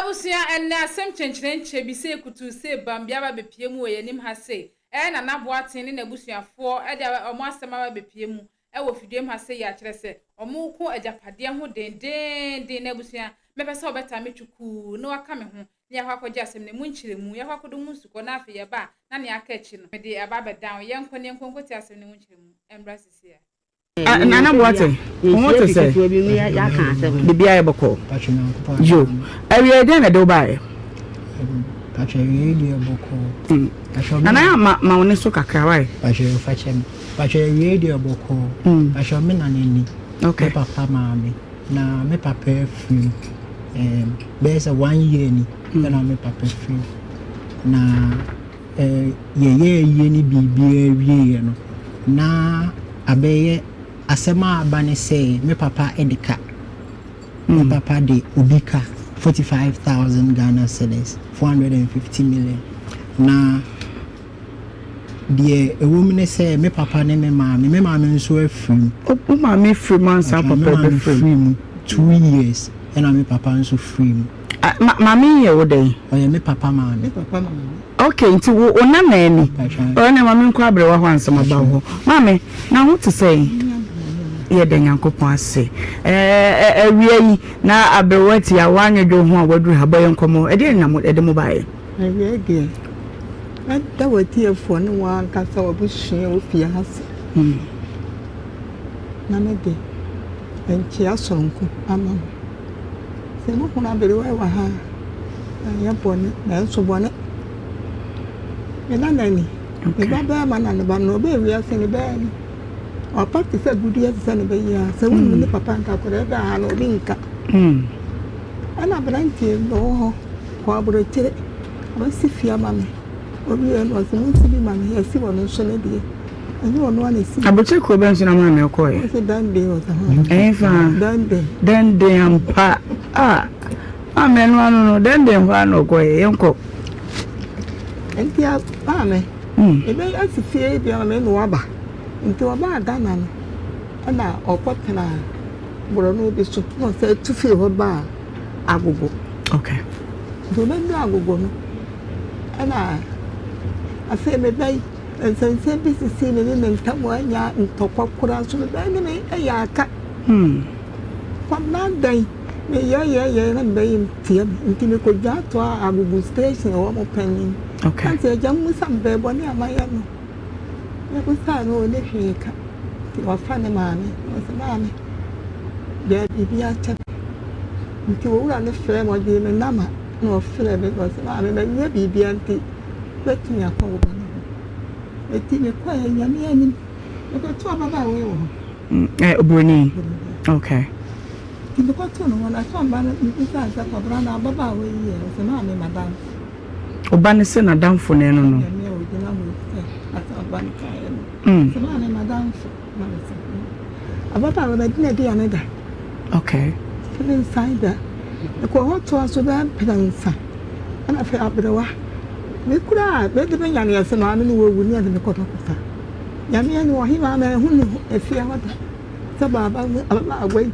Abusia and Nasem Chenchenche be say kutu say Bambiaba be piemu ye nim ha say. Na naboaten ne abusia for e dia omo asema be piemu e wo fidiem ha say ya kire se omo ko ajapade ho den na abusia mepese obeta metwuku no aka me ho ne akwaje asem ne munchiremu ya kwakodo munsuko na afi ye ba na ne aka echi no me de aba down ye nkonko ti asem ne munchiremu embra sisi ya Nana boaten what to say the bia boko yo area den na do bae radio boko Nana ma woni so kakra wai radio boko asho me na nani okay papa mama na me papa free there's a 1 year ni na me papa free na ye ni bibia wie no na abeye asema abane say me papa edika me papa de ubika 45,000 Ghana cedis 450 million na the woman say me papa ne me mama nso afrim o mama free man sa papa be free 2 years and me papa nso free mama ye wo dey me papa mama okay nti wo na nani o na mama nko abre wa ho ansama ba ho mama na ho to say ye den yankopon ase awie yi na abrewati ya wanyedo ho a waduru haboye nkomo e de na mo de mo bae awie ge da wati efo ne wa kasa obuhia ofie hase na me de enchi asonko ama se mo kuna abrewai wa ha ya bone na enso bone me na nani me baba ma na ba no be wi ase ne ba ni o pati se gudu ya se ne be ya se wonu ne papa nka kore da ha no linka ana branti no ko aburo tire ba si fia ma me obi en o se mo si bi ma me ya si wono so ne die ani wono ana si aboche ko ben so na ma me ko e se dan de o sa ha fa dan de ampa amenu anu no dan de fa no ko e yenko entia ba me ebe asi fie bi ma me no aba nti oba adana no na opotena boro no bi so no se tu fie ho ba agogo okay do me do agogo no na afi me bai ensense bi sisi ne ne ntamo anya ntokokora so be ne me ya aka kwam na dan me ye na be tie nti me ko ja to agogo station o mo panin okay kan se jamu sambe boni amaya no ya kusa no ne hweka ti wa fa ne maame o se maame de bibia cha nti wo wura ne frɛ mo de me nama no frɛ me ko se maame me nya bibia nti betu ya ko wo no eti me kwa ya nyame anim e ko to baba we wo obroni okay ti me ko to no na so mba na mi sa sa ko bra na baba we ye o se maame madam oba ne se na damfo ne no no Semana madam ababa we dina dia na da okay inside da ko hoto aso ba penansa ana fe abrewa me kura be de benya ne yase na anu wo wuni ade me ko tokuta nyame ani wo hima ma hu ni efia wada sa baba agwai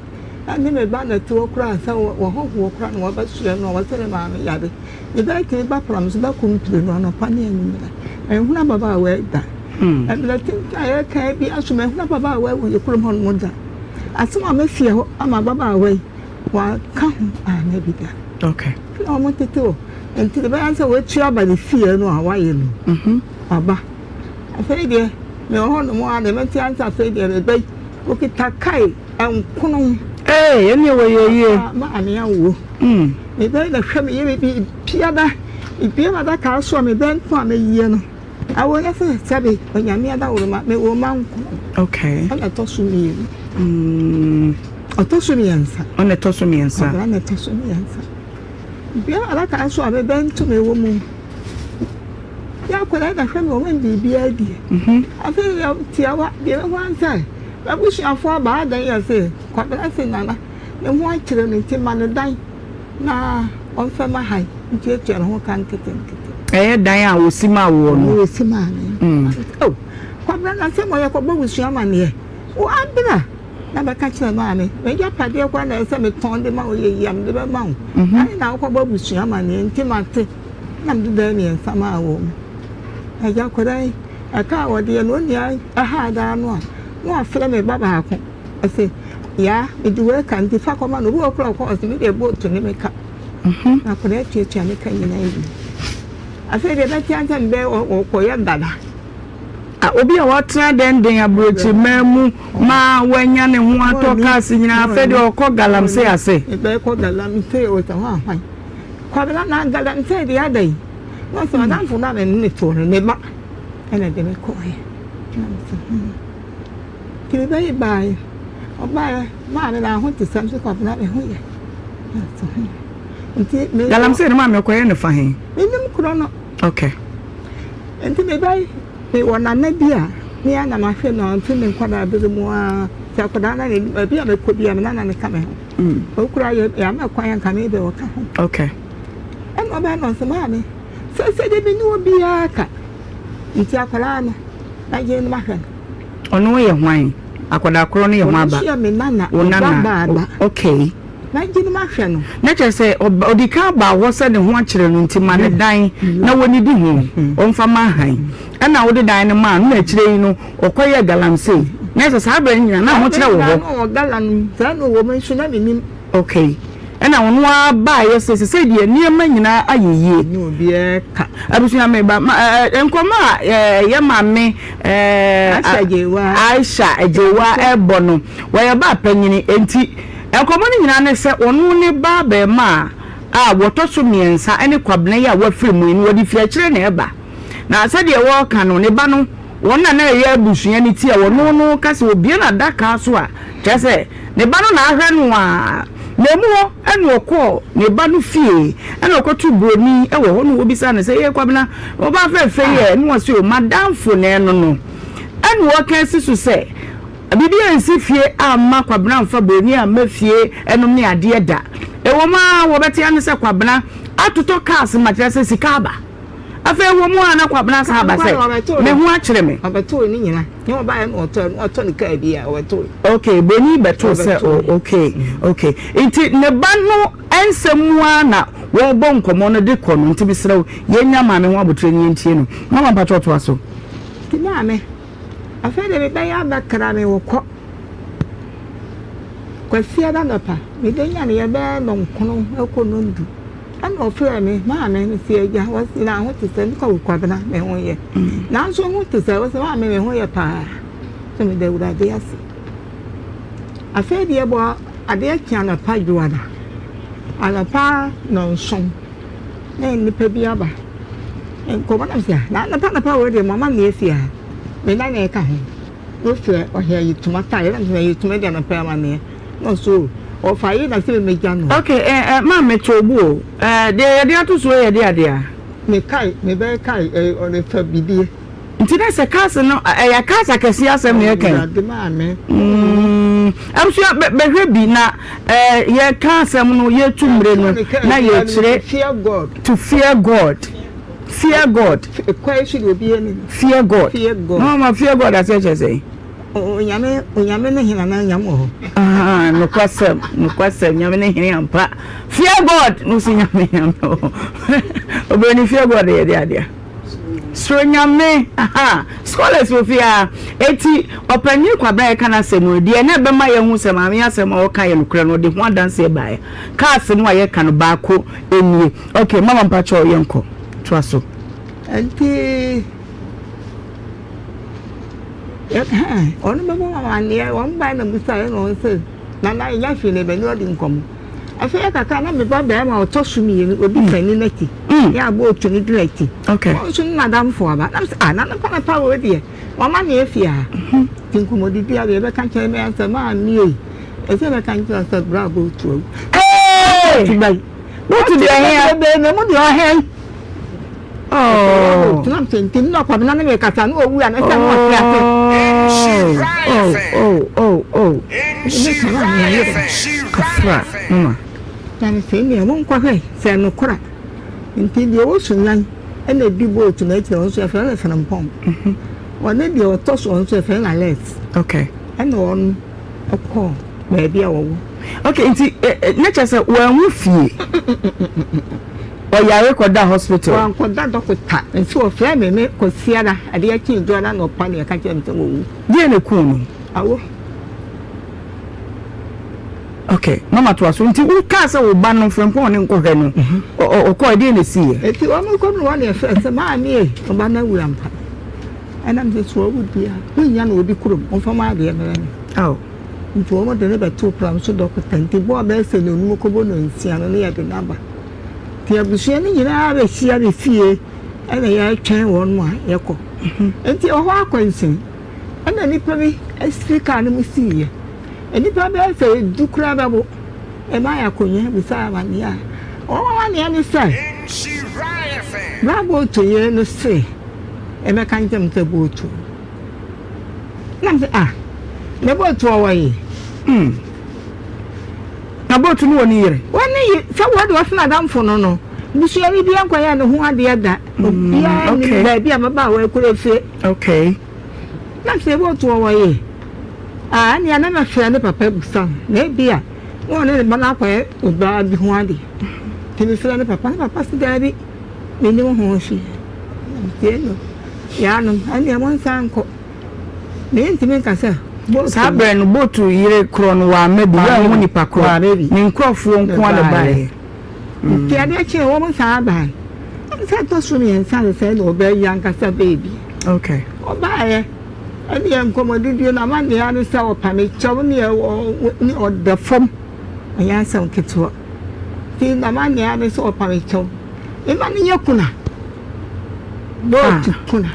ani me ba na to kura sa wo ho kura no ba sua no wa sere ma me yabe e ba ke ba pram so ba kumpire no na pa ne ani me hu na baba we da la tin ya ka bi aso me hu na baba we wo yekuru ho no da asema me fie ho ama baba we wa ka hu na bi da okay o mo tete until the answer we tua ba the fear no wa ye no aba afei de me ho no mo ade me ti answer afei de be o kita kai enkono ene we ye ma ane awo me be na hwe me ye bi piada ibia ma da ka so me ben to me ye no awo ya se sabe onyame ada wo ma me wo ma nko okay ana to so mi otoso mi yansa ona to so mi yansa ana to so mi yansa bia ala ka so abe ben to me wo mu ya ko da hwe me wo men bibia di afi ya tiawa bia me wansa abushi afo ba dan ya se kwa bela se nana me ho akire no ti ma no dan na on fa ma hai nti e tere ho kan keten dan a wo sima wo no wo sima ne kwa bela na se mo ya ko ba wusu ama ne wo abira na ba ka kire ma me me ja pade kwa na ese me ton de ma o ye yam de be ma wo ani na akwa ba busua ma ne ntimate na mde da mi nsama wo aja kodai aka wo de no nia aha da no a no afre me baba akọ ese ya eduwe kan ti fa koma no wo kro ko ose me de boat ne me ka na kodai tie me ka nyina yi afi de ba ti anta mbe o koye dada obi a watra den abrochi mamu ma wanya ne ho atoka sinyina afi de okọ galamse ase be ko galamse o ta wa hwan kwa bela na galamse de adai no so madam fu na me ne to ne ba ene de me ko ye kile bai bai oba ma me na ho ti sam se kwa na me ho ye galamse ne ma me ko ye ne fa he nim kro no okay enti me bai me wona na bia me ana ma hwe no nti me kwada be mu a ta kwada na ne bia me ko bia me na ne ka me ho okura ye ya me kwan ka me be wo ka ho okay en oba no so ma me se de bi ni obi aka nti akwala na je no ma hwe ono ye hwan akwada kro no ye hwan ba o me nana ba okay na je no ma hwe no na che se odika ba wo se ne ho akire no nti ma ne dan na woni di ho omfa ma han na wo de dan ne ma no akire yi no okoye galamse na se sa bra nyina na ho kire wo ho galan sa no wo me suna me okay na wono ba ye se de niema nyina ayeye ni obi e ka abusua me ba enkoma ye ma me Aisha ejewa ebono wo ye ba panyini enti enkomo ni nyina ne se onu ne ba be ma a woto so miensa ene kwabena ya wafiri mu ni wodi fi akire na eba na se de wo ka no ne ba no wona na ye abusua ni ti a wono no kase obi na daka so a kese ne ba no na ahwe no a nemu ene okọ ne ba no fie ene okotu broni e wo hono obi sa ne se ye kwabena wo ba fe ye no se o madam fo ne no no ene wo kan sisu se bibi ensi fie amma kwabena mfa broni a mafie enom ne ade da e wo ma wo beti ane se kwabena atoto cars matrese sikaba afa wo mu ana kwabena sa ba se me hu akire me abeto ni nyina ni wo ba en oto ni ka bia obeto okay boni beto se okay inti ne ba no ensemua na wo bo nkomo no de kono nti bisrew yenya ma me ho abotre ni ntie no mama pato to aso ti na me afa de be ya ba kra me wo ko kwafia da no pa me de nya ne ye be no nkono ekono ndu ana ofre me ma me ni si eja wasi na ho ti se ni ko kwabena me ho ye na so ho ti se wasi ma me ho ye pa so me de wura de asi afa de bo ade kia na pa juada ala pa no son ni pa bi aba en ko ba na sia na pa wo de mama na esia me na na ka ho no fe o he yi tumata ye na yi tumede na pa ma ne no so o fa yi na se me jano okay ma me chobu de ato so ye de ade a me kai me be kai o le fa bidie nti na se kase no ya kase kase asem ne kan de ma me am so be hwebi na ye kase no ye tumre no na ye kire fear God to fear God fear God kwai shi obi eni fear God no ma fear God as you say onyame ne hina na nyam ho no kwasem nyame ne hina ampa fear God no si nyame ho obeni fear God ye de ade so nyame scholars wo fear eti opanyi kwabra ye kana semu de na be ma ye hu se ma me asem o ka ye nokre no de ho adanse ba ye ka asem a ye kan ba ko enie okay mama mpacho yenko to aso enti onu be mo mama ne won ba na musa ye no se na ya fi ne be no di nkom afa ya kaka na me ba ba ma otosu mi ye obi fani na ti ya bo otu ni direct okay o sun na dam fo aba na pa wo de mama ne efi a tinku mo di bia be kan che me ansa ma mi e se be kan che sa bravo to what to do here be no mo di o hen oh tunam tentim no kwa na me kasa no owu na se mo kafra mama yani se me mo nkwa hwe se no kora nti de o sunyan ena di boat na ti on so e fe na fe na mpom wona de o to so on so e fe na let okay ena on Oko baby awo. Okay, nti nature say wan wu fie. Oyare koda hospital. Wan koda doctor. Nti o fe me ko siara ade ya kin do na no pa ne ka kem tem wo. Die ne ku no. Awo. Okay, mama to aso nti wo ka say wo ba no frempon ne nkɔhwɛ no. O ko die ne sie. Eti o mo ko no wa ne fe se ma mi e o ba na wura mpa. Ana me so wo dia. Wonya na obi kurom. O fa ma de me ne. Oh. Nti o mo de ne beto plan so doctor nti bo ba se no nu ko bo no nsia no ya de naba. Ti abusia ni nyina ba hia be fie. Ana ya twɛn won mu a yɛkɔ. Nti o ho akwansin. Ana nipa bi speaker no mu siye. Nipa be se dukura ba bo. E ma ya konya bi sa ma ni a. O wa ni ani se. Nhyira FM. Bravo to ye no se. E me kan jam te botu. Nam se ne botu o wa yi. Na botu no woni yere. Woni se wo de ofna damfo no. Bisuari bi ankwaya ne ho ade da. Obia ni ba bi amaba wa ekure fe. Okay. Na se botu o wa yi. Ni ana na hwe ne papa busan. Na bia won ne ba na akwa oba bi ho ade. Tini fira ne papa se da bi. Me ni ho hwe. Tieno. Ya no, ani amon sanko. Me ntimi ka se Sabre no botu yire kro no wa mebi wa ho nipa kro ni nkrofo nko ale bae ti ade che wo mo sa bae sa to so mi ensa se no be yanka sa baby okay o bae ani en komodidi na ma ne anu sa o pa me chaw ni o the form aya sa nketwo ti na ma ne anu sa o pa me chaw e ma ni yakuna botu kuna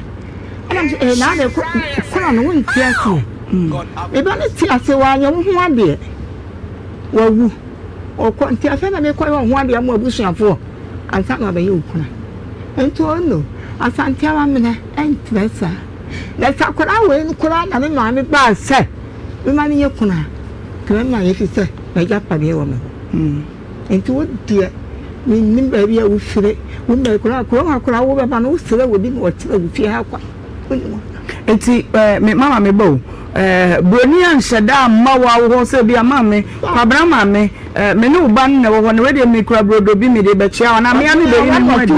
ana na ne kuna no nti asi ebe na ti ase wa anya ho ade wawu o ko nti afa na me ko ho ade am abusuafo ansa na ba ye okuna ento no asante ama mena entresa na sakora we nkura na me ma me ba se me ma ni ye kuna kra na ye fi se na ja pa be wo me ento wo die mi nim ba bia wo fire wo me kura wo ba na wo sire wo bi wo tire wo fi ha kwa enti me mama me bo broni anhyeda ma wa wo se bia mama kwabra mama me ne uban na wo ne we de me kura brodo bi me de be chia na me ame be ni mo adi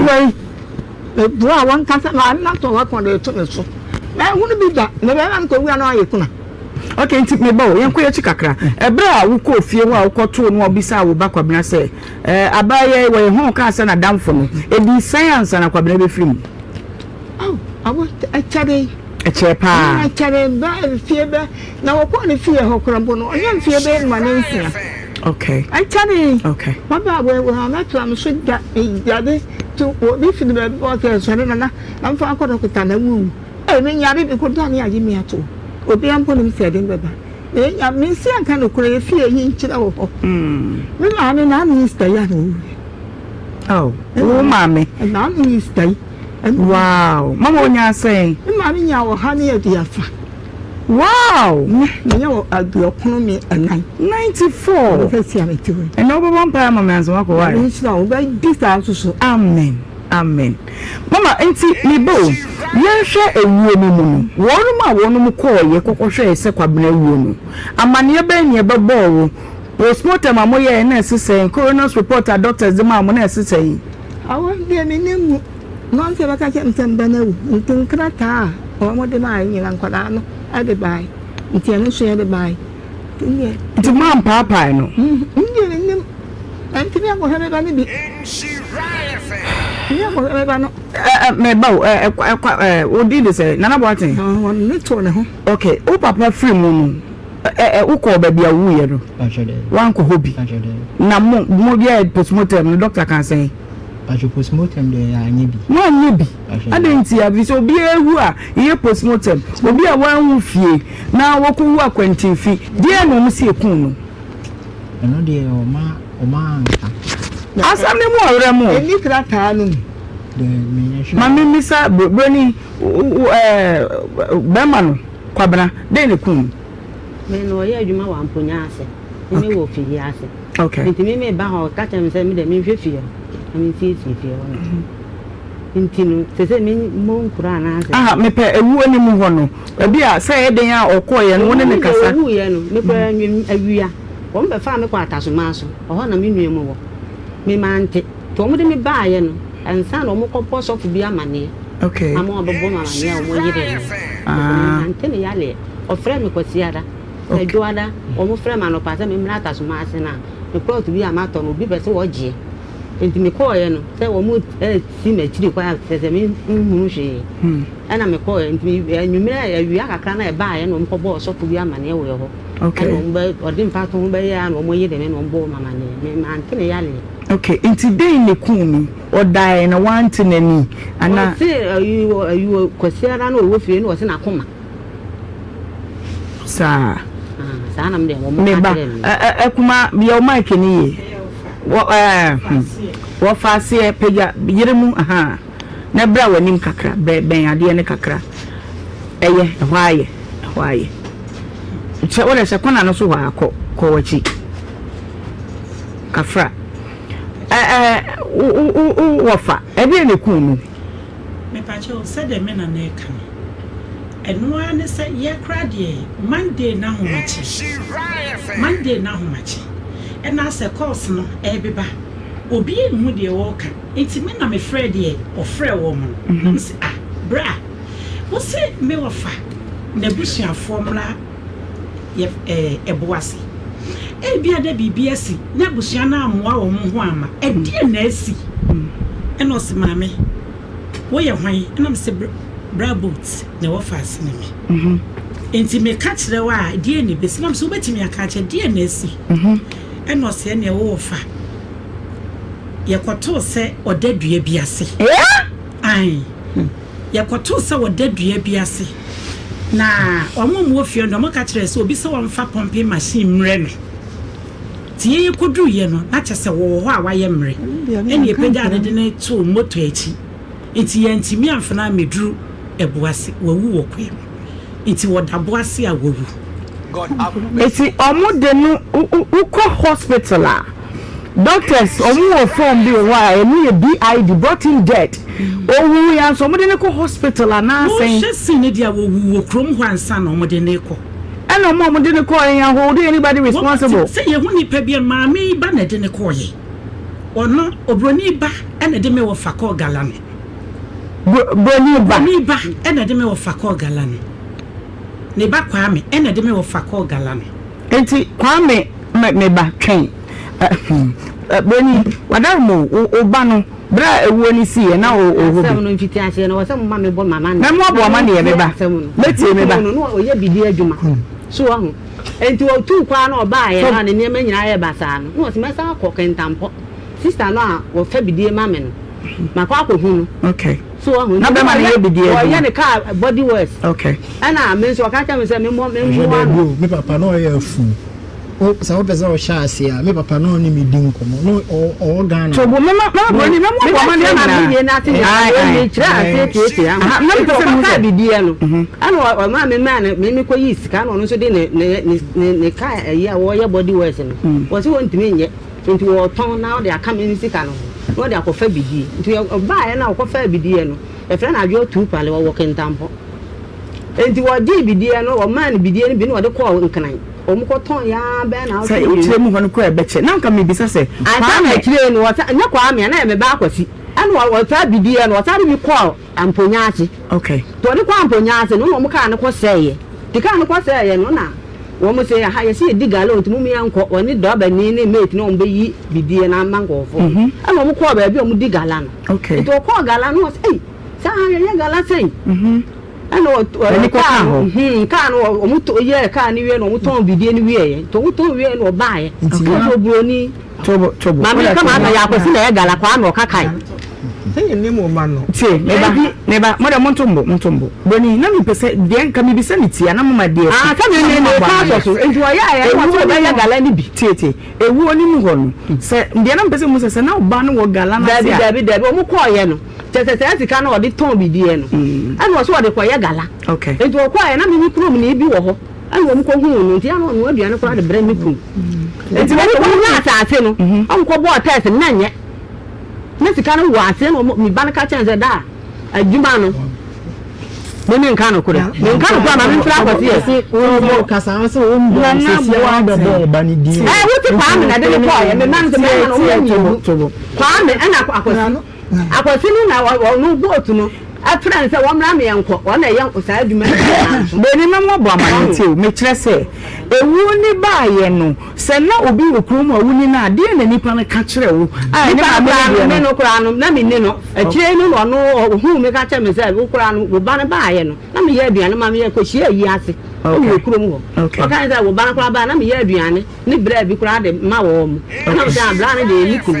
bro a wan kasa na na to wa kon de to me so na hunu bi da me be man ko wi ana aye kuna okay enti me bo yen ko ye chikakra ebra wo ko fie ho a wo koto no obisa wo ba kwabna se abaye we ho ka se na damfo no edi science na kwabna be film awo achare echepa achare ba fie be na wo ko ne fie ho krambo no onye fie be ma ne nsia okay achare okay baba we ha na tram so da ejade to wo bi fi be bo ke so na na mfa akodo kuta na wu me nyare bi ko da ne aji mi ato obi ampo no se den baba nya me si anka no kure fie yi nchira wo ho me ma me na minister ya no wo mama na minister wow mama onya say mama nya wo ha ne aduafa wow nya wo aduokunu mi anan 94 fesi ameti wo and no one pa mama anzo wako wari nsira wo ba disa so amen amen mama enti mi bo yenhwe ewuo mi mu no wonu mu ko ye kokohwe ese kwabena ewuo no amane be ne be bo postmortem amoye na esese coroner's report a doctors dem am na esese awo de mi nemu non se baka kem samba na wu ntin krata o mo de ma yin lan kwada no ade bai nti anu so ade bai nti mam papa no ndim anti mi ko hebe ba ni bi ya ko hebe ba no me ba o di de say nana boatin won ni to ne ho okay o papa free mu no uko ba bia wu ye no wan ko hobi na mo bia postmortem no doctor kan say Ajo postmortem de anyebi. No anyebi. Adenti abi so obi ehu a ye postmortem. Obi a wan hu fie na woku hu akwantinfi. Die no msi ekun no. Eno de o ma anka. Asam ne mu awre mu. Eni krata no. De me mami misa broni bema no kwabena de ne kun. Me no ye adwuma wa mponya ase. Me wo fie ase. Okay. Nti me ba ho ka chem se me de me hwe fie. I mean, see, intino sese me mo nkura na ase me pe ewu ani mu ho no ebi a say eden a okoye no ne kasa ewu ye no me kwa nwim awia wo mbe fa me kwa atasoma so oho na me nwem wo me mante to mo de me ba ye no ensa na mo kopo so fu bi amane okay amo abobo mama ne o mo yire ante ne yale o frɛ me kwasiada e joada o mo frɛ ma no pa se me mra atasoma ase na me kwa to bi amato no bi be se wo je enti me call ye no say wo mu si me chiri kwa se me hunu hwe ana me call enti nwumira awia kakra na e ba ye no mko bo so fu bi amane wo ye ho okay no mbe odi mfa to mbe ya no mo yire me no mbo mama ne me ante ne yale okay enti dey ne kunu o dai na want nani ana say you kwasiara na wo fie no wo se na koma sa sa na mde wo mo ka kuma bi o mic ni ye wo faase peja yire mu aha na bra wanim kakra ben ade ne kakra eye hwaaye che wala se kona no so hwa ko wachi kafra wofa ebe ne kunu me pa che o se de me na na eka eno ane se ye kra de Monday na homachi ena se course no ebeba obi enu de wo ka enti me na me frɛ de o frɛ wo mo na se bra wo se me wofa na busuafo mra ye eboase bia da bibia si na busua na amoa wo ho ama die na asi ena o se maame wo ye hwan ena me se bra boat na wo fa asene me enti me ka kire wa die ne besi na so betimi aka kire die na asi ena o se ne wo fa ye kwato se odadua bi ase ai ye kwato se odadua bi ase na omo ofie no mo ka kire se obi se wo mfa pumping machine mre no tie ye kodu ye no na kyese wo ho a wa ye mre eni e peda ne de ne to moto echi enti ye ntimi amfana meduru ebuase wawu wo kwem enti wodaboase a wawu eti omo de no uko hospital a doctors omo form bi wa enu ye BID brought in dead owu ya so omo de ne ko hospital na sen wo hwesi ne dia wawu wo krom ho ansa na omo de ne ko and no mom didn't call and hold anybody responsible. Say you won't pay mammy, but I didn't call ye. Or no, or Brony ba and a deme of Fako Galan. Brony ba and a deme of Fako Galan. Neba Kwame and a deme of Fako Galan. And Kwame make me back train. Brony, whatever, Obano. Bra woni si e na o no invitation no some mama bo mama na mo bo mama ne be ba meti me ba no o ye bidi adwuma so ahu enti o tu kwa na oba ye na ne ma nyina ye basa no no se mesa akokentampo sister no a wo fa bidi mama no makwa akohu no okay so ahu na be ma ne ye bidi o ye ne ka body wash okay ana me so ka cha me se me mo me papa no ye afu o sa o pesa o sha ase a me papa no ni mi din komo no o Ghana so bo mama bro ni mama mama ni na ti ni kira ase kete ha na me papa bidi e no ana o ma me ko yi sika no so de ne ka ya wo ye body wash no wo se won timi nye nti wo ton na o de aka me sika no no de akofa bidi nti ba ye na akofa bidi e no e fra na adwo tu pale wo kentampo nti wo di bidi e no wo man bidi e ni bi no de ko nkanan omukoton ya be na say utire mu hono ko ebeche na nka me bisa se ata na kire no wata nya kwa me na me ba akwasi ana wata bidie no wata bi call amponya ase okay to de kwa amponya ase no mo ka ne ko seye de ka ne ko seye no na wo mo se ha ye se digala otumu mi anko oni do ba ni ne mate no mbe yi bidie na mangofo ana mo ko ba bi o mo digala no okay to ko gala no say sa ye gala say ana ni ko ka ho ka no omuto ye ka ni we no omuton bidie ni we ye to omuton we no ba ye to broni tobo mama kama na ya kwesi na ye gala kwa na okakai say ni mo ma no tie neba mo da montombo broni na mi pese de nka mi bisa ni tie na mama de ka me ne ka so nti o ya ye ko ba ye gala ni bi tie ewu oni mu ho no se de na mpese mu se na oba no wo gala na se dabi o mu ko ye no tete ka na o de ton bidie no ana o so o de ko ye gala okay nti o ko ye na mi krom ni bi wo ho ana o mu ko hu no nti ana o aduane ko de bre mi krom nti mo ko nya asase no o ko bo test na nye na sika no wa ase no me ban ka chen ze da adwuma no me nka no kura me nka no kura ma me mfra akwati ese o kasa so o mbo sisi a da bo ba ni die wuti kwa me na de ko ya me man se me no wo kwa me ana akwati ni na no boat no afran se wo mra me yenko wo na yen osa adwuma beni na mo bo amanti o me kire se ewu ni ba ye no se na obi okru mu awu ni na de na nipa na ka kire wo ni ba me no kura no na me ni no akire ni no hu me ka kire me se wo kura no wo ba na ba ye no na me ye aduane ma me ye ko hia yi ase o okru mu ho o kan se wo ba na kura ba na me ye aduane ni bra bi kura de ma wo mu na me se bra na de ni ku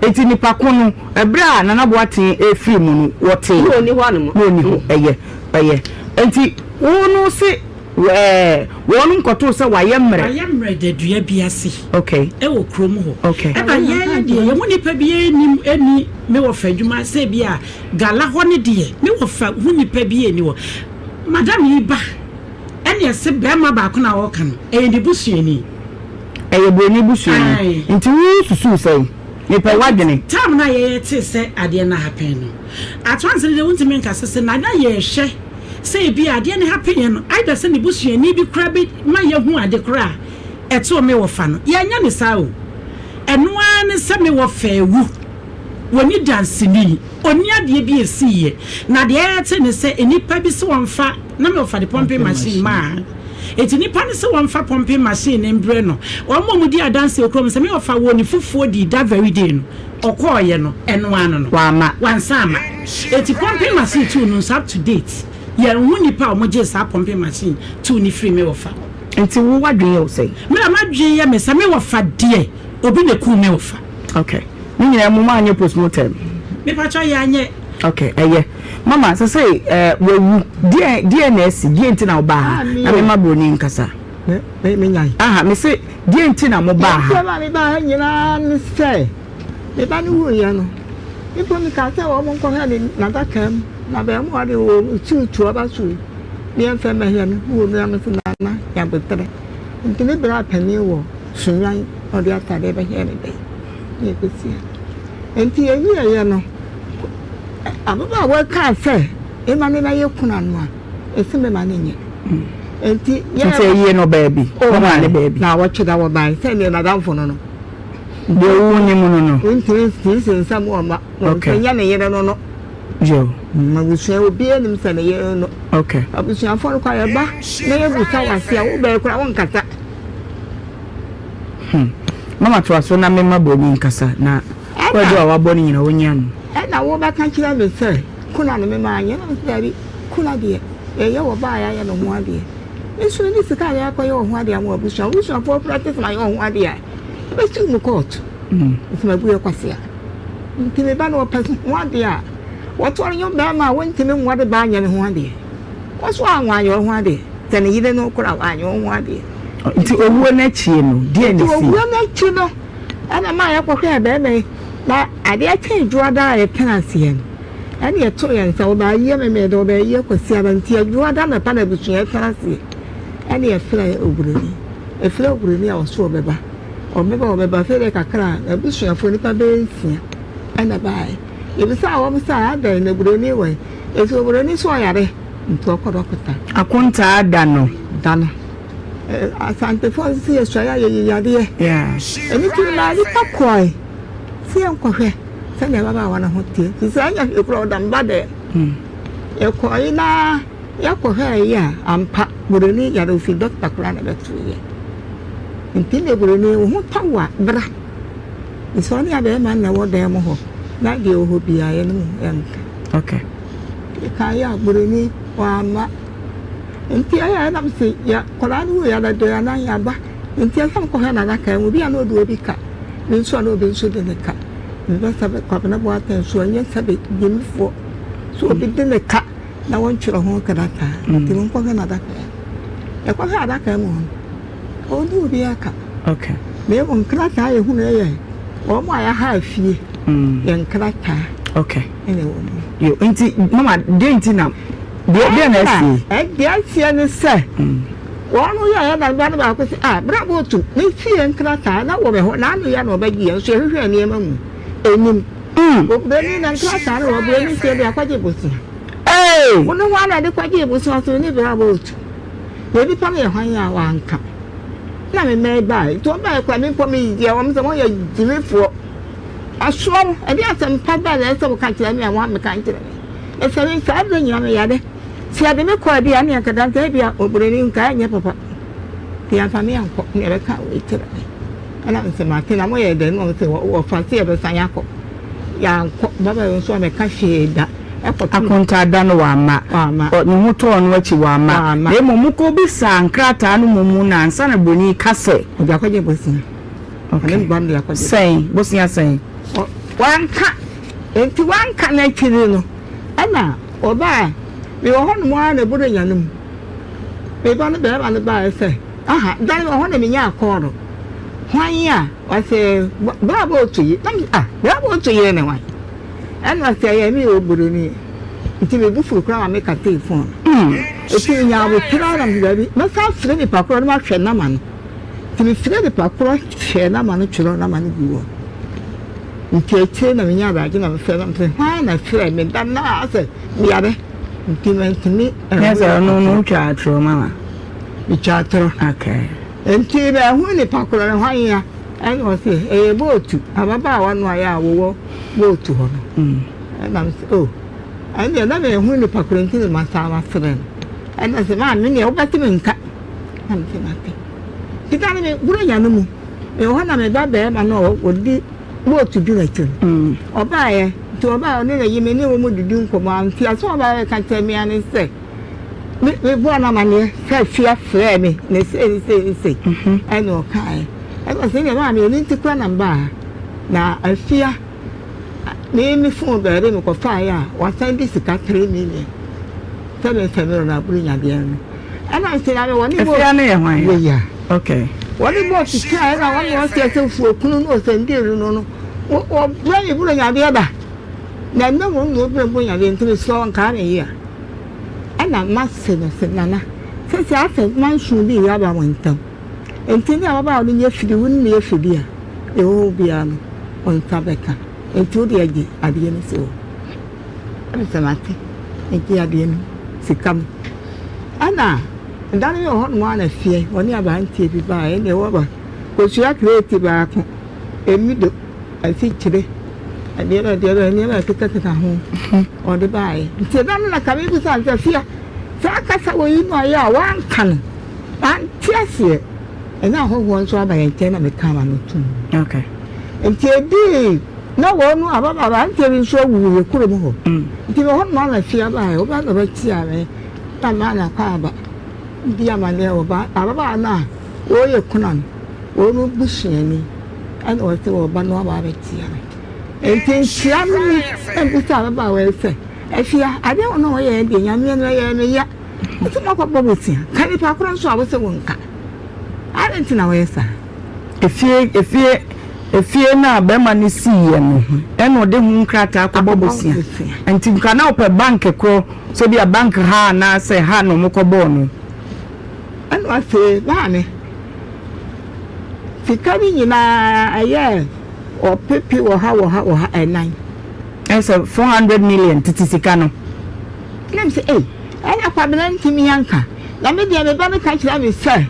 eti nipa kunu ebra na na boaten efiri mu no wote no ni ho no no ni ho eye enti wonu se wonu nkoto se wayemre de dua biase okay e wo krom ho okay e ba ye de ye mu nipa bi eni me wo fadwuma se bi a gala ho ne de me wo fa hu nipa bi eni wo madam yi ba ene se be ma ba ko na wo kan e ndi busuani eye boni busuani nti wu susu sei nipa wadwene tam na ye te se ade na happen no atwanse de wunti men kase se na ye hwe se bi ade na happen no aida se ne busuani bi kra bi ma ye hu ade kra eto me wo fa no ye nya ne sa o eno an se me wo fa ewu woni dance ni oni ade bi esiye na de te ne se enipa bi se won fa na me wo fa de pumping machine ma eti nipa ne se won fa pumping machine embre no wo mo di adanse okrom se me ofa wo ni fufuo di that very day no okoye no eno ano no wansama eti pumping machine tu no up to date ye hu nipa o mo je sa pumping machine tu ni free me ofa enti wo wadwen o sei me na madwen ye me se me ofa de obi ne ku me ofa okay ni nyina mo ma anye postmortem me pa cha ya anye okay mama so say wewu die na esi die ntina oba na me ma broni nkasa me nyai aha me say die ntina mo ba ha me ba nyina ni say me ba ni wo ya no ipo mi ka say wo mo nko ha ni na da kam na be mo ade wo tutu aba su ni en fe me he no wo me am se na ya betre ntini bra pani wo sunyan odi atade be he ne be ni ko si enti eyi ya no ababa wa ka se e ma me na ye kuna no a esi me ma ne nye enti ye no baby o ma ne baby na wa chida wa bai se ne na da fo no de wo ni mu no enti se nsam o ma okay nya ne ye no no jo ma busu obi enim se ne ye no okay abusu afo no kwa ye ba na ye busa wa se a wo ba kura won kasa mama to aso na me ma boni nkasa na kwa do wa boni nyina wonya no na wo ba kan kira me se kuna no me ma anya na se bi kuna de ye wo ba ya no ho ade esu ni sika ya kwa ye ho ade am abusu for practice my ho ade ya be tu mu court isi ma bu ye kwase ya nti me ba no person ho ade ya wo to ro ba ma wo nti me ho ade ba anya ne ho ade wo so anwa anya ho ade te ne yire no kura anya ho ade nti owuo na chie no die ne si owuo na chi no ana ma ya kwa hwe ba me na ade ake juada e penansie ani e to yen sa oba ye me do ba ye kwasi abanti juada na pa na busu e penansie ani e fira oguruni e fira oguruni a oso obeba obeba fere kakra e busu afo ni pa be nsia ana bai e bisa wo bisa ada na oguruni we e so oguruni so yare nto okodokota akonta dano asante fo si e so ya ye yade yeah eni ti na li pakoi si enkohwe se na baba wana hotie si anya ekro da mbade ekoi na yakohwe ya ampa buroni ya do fi doctor kula na betu ye ntine buroni wo tawa bra isoni abe man na wo da mo ho na de ho bia ye no enka okay ka ya buroni wa ma nti ya na msi ya kola nu ya da do ya na ya ba nti ya sam ko ha na ka mu bia no do obi ka nso na obi nso de ne ka nda sabe ko na bo atan so anya sabe gimfo so obi de ne ka na won twiro ho ka da ka nti mo ko na da ka e ko ha da ka mu o du obi aka okay me mo nkra ta ye hu na ye o mo ya ha afie ye nkra ta okay ene wo yo nti mama de nti na de na si de asia ne se wonu ya na ba ba ko si bra bo tu ni fie nkra ta na wo me ho na anu ya no ba gi enso hwehwe ni ema mu enim Obreni na class are obreni say be akwaje bosi. Wono wa na de kwaje bosi so ni be about. Baby pam ye hwan ya wa nka. Na me me bai, to bai kwa me po me ye wo me so mo ye jimefo. Aso, e dey asem pa ba na so ka kire me a wa me ka kire me. E se me sa be nyame ya de. Si ade me kwa dia na ka dan ta bia obreni nka anya papa. Ya fa me anko ne be ka we kire me. Ana se ma ke na mo ye de no se wo fa se e be san yakọ. Ya anko baba yo so me ka hwe da. Akonta da no wa ma no hoto no achi wa ma e mo ko bi san krata no mo na ansa na boni kase oja kwaje bosi okay band ya kwaje sei bosi ya sei wanka enti wanka na chiri no ana oba me wo hono mo na buru nyanum me ba no be ba no ba se aha dan wo hono me nya akoro hwan ya wa se ba ba otu yi ba ba otu yi ne wan ana se ya mi oburu ni nti me bufu kra ma make a telephone eti nya wo kra na me bi ma sa fre ni pakro na ma hwe na ma no ti me fre ni pakro hwe na ma no twiro na ma no bi wo nti eche na me nya ba ji na me fre na me ha na fre me dan na ase mi ya be nti me ntimi yes no twa atro mama mi twa atro okay nti be hu ni pakro na hwan ya ani o se e botu ababa wa no aya wo botu ho no na me oh ani na me hu ni pakro nti ma sa ma fre ana se ma me ne obati me nka na me se ma te kitani me buru nya no mu e ho na me ba be ma no odi botu bi na chen oba ye to oba oni na yime ni wo mu dudu nkomo anti aso oba ka temi ani se me bo na ma ne se fia fre me ne se ani o kai I say, I'm going to cry and bar. Now, I fear. Name me phone by the of fire. What time this got 3 million. 7 I bring again. And I said, I want to go near. Yeah, okay. What about to try? I want to say, for Kunos and dear, no, or very bring the other. Then no one will bring into the song car here. And I must say, Nana, since I said, man should be the other one. Enti na baba oni ye fidi won ne ye fidi a e wo bia no on tabeka enti o de agi ade ni se o ani samate enti ade ni sikam ana ndani yo ho no ana fie oni aba ntie bi ba e ne wo ba ko suya create ba ko emido afi kire ade na de ni ba kekeka ho o de ba e nti dan na ka bi sa ntia fia sa ka sa wo yi no ya wan kan an tiasie and now one so by 10 and come on. Okay. And Teddy, no one about I'm telling so we could move. Until one man I fear by over the Tiare, that man a carver. Dear man, about now, all your conan, all no bush any, and also Bano about Tiare. And things and put out about where say, I fear I don't know where the young man yet. It's not a bubble. Can you park on so I was a one car? I don't know where sir. If you na be mani si ye no e no de hu krata akobobosia enti nka na ope bank ko so be a bank ha na say ha no mokobo no and I say ba me fikani nyina aye o pepe wo ha enan and so 400 million titisika no let me say eh anya kwabena ntimi yanka na me dia me ba me ka kira me say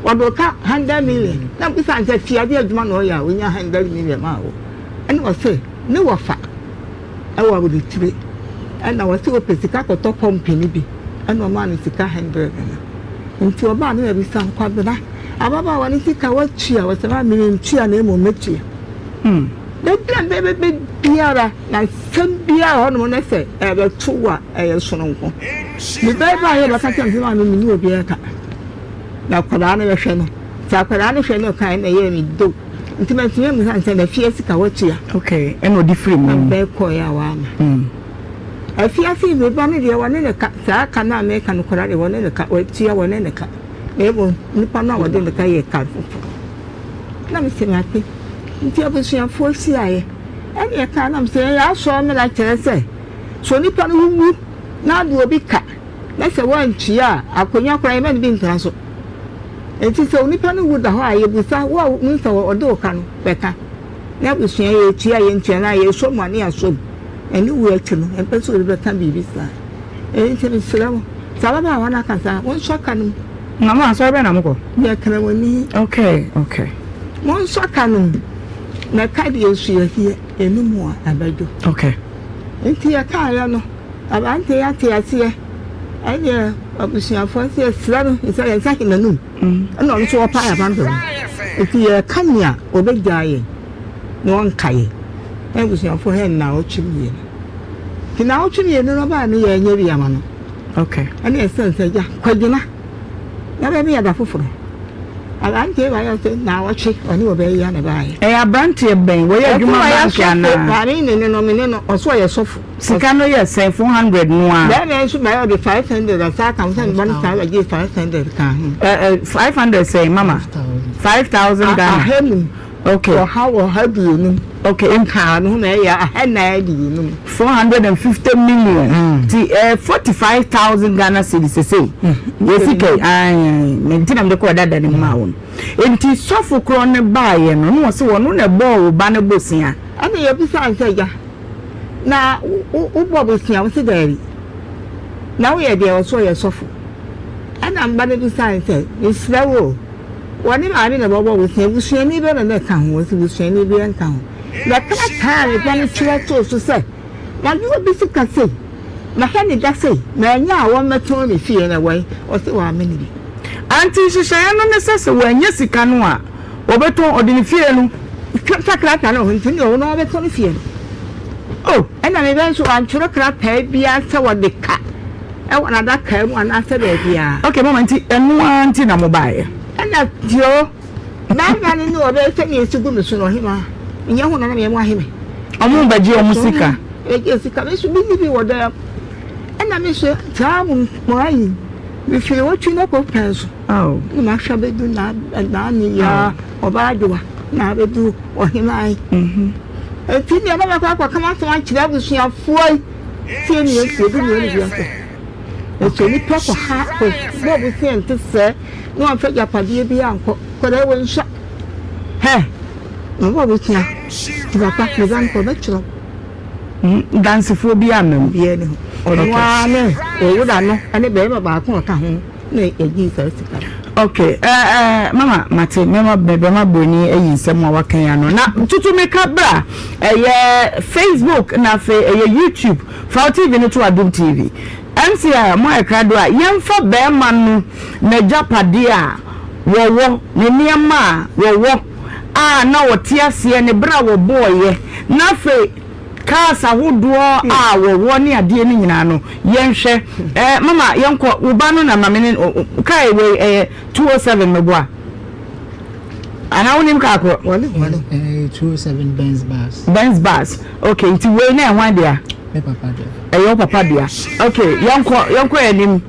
Wadoka 100 million. Now, besides that, she had a man or ya, when you 100 million. And was say, no offer. I would be three. And I was so pessica or top company be. And no man is a 100. Into a man, every son called the night. Ababa, when you think I was cheer, was a million cheer name or mechi. The damn baby Piara, and some beer on when I say, ever 2 a son. The baby I have a country man in the beer. Na kwalana we hwe no sa kwalana hwe no kan na ye mi do ntimati me san san na fie sika watua okay e no different me be ko ya wa ma afia si me ba ne de wone ne ka sa ka na me ka no kwalana wone ne ka watua wone ne ka e bo nipa na wode ne ka ye ka na me se mate nti abusuan fo si aye e ne ka na me se ya so me la kire se so nipa no wu na do obi ka na se wan tua akonya kwara me ne bi ntan so enti so nipa no wuda ho aye busa wo nso odo ka no beka na busua ye tia ye ntia na ye so mane asom eni wo atwa no empeso be ka bibi sa enti me sirawo sababa wana kasa won so kanum na ma so be na mko ya kana woni okay won so kanum na kadi esu ye hie enum a abajo okay enti ya ka ya no abante ya te ase anya abusuafo se sira no isa ya sa hinanum na on so pa ya bando enti ya kanya obejaye no on kai abusuafo he na o chimie kina o chimie no ba no ya nyeri ya ma no okay ani essence ja kwagina na be ya da foforo abante ba ya se na o chi oni obe ya na ba ya abante ben wo ya adwuma banka na bari ne no me no oso ya sofo sika no ya say 400 no a then I should buy the 500 as I can send one time I give 500 can 500 say mama 5,000 Ghana okay or how do you know okay in can no me ya na di no 450 million 45,000 Ghana cedis say yesike me tinam de ko dada ni ma won enti sofo kro ne baaye no se wono na bo ba ne bosia ana ye bisa anse ja na wo bosia wo se dari na wo ye de wo so ye sofo ana mba ne bisa anse israwo wani ma bi na bobo bosia busua ni be na ka ho se busua ni be nka ho na kaka ni pa ni tira to so se na you be sika se na ha ni da se na nya wo meto ni fie na wai o se wa ameni bi anti shishaya no ne sese wanya sika no a obeton odini fie no krata no ntini o no obeton ni fie oh ena me ben so anturo krata bia se wo de ka e wona da ka mu ana se be bia okay mama nti enu anti na mobile ena dio na ni no obe se ni esigu mi so no hima nya hu na na me mu ahime omu baji omu sika e sika me so bi wo da ena me so ta mu ayi we feel what you know ko penso oh na shabe du na ni ya obaadwa na bedu ohimai enti ni na kwa kama so an kire abusua fuoi tie ni edu ni ni biaso so ni peko ha ko bo se ente se no an fe japade bi anko ko da won sha he no bo tia ti papa me zan ko be chiro dance fo bi amem bi ene wa ne o wuda no ane be ba ko ka ho na eji se sika okay mama mate mema bebe ma boni eyi nsem wa wakan ya no na tutu me ka bra Facebook na fe YouTube for TV no to Adum TV MCA mo ekrado a yemfa be ma no na japade a wowo ne niam wowo na wotiase ne bra wo boye na fe kasa wodo wowo ne ade ni nyina no yenhwe mama yenko uba no na mame ne kai we 207 meboa ana wonim ka ko 207 Benz bus okay nti we na enwa dia me papa dia your papa dia okay yenko enim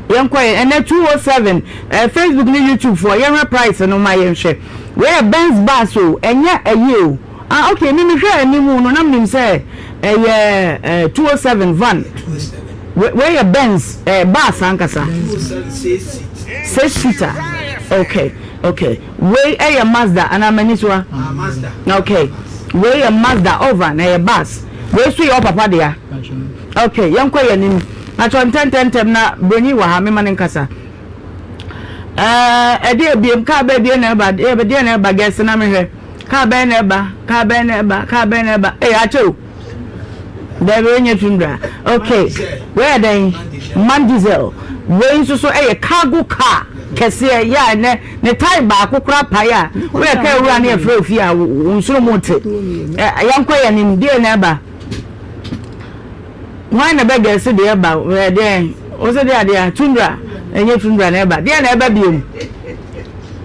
yenko ene 207 Facebook ni YouTube for yenwe price no ma yenhwe we Benz bus o enya aye o okay me hwe animu no nam nim say 207 van 207 where your Benz bus ankasa 6 seater okay where your Mazda and amaniswa Mazda okay where your Mazda over na your bus where so your papa there okay yanko yanim na chontentem na broni wa ha me manen kasa ede biem ka ba die na ba e be die na ba ges na me hwe ka ba na ba acho there we nye tundra okay where then man diesel we so cargo car kese ya ne tai ba akokora paya we ka ewura na efre ofi a unsuro mote yanko ya ni die na ba why na be ges de ba we then o se de ade tundra enye tundra na ba die na ba biem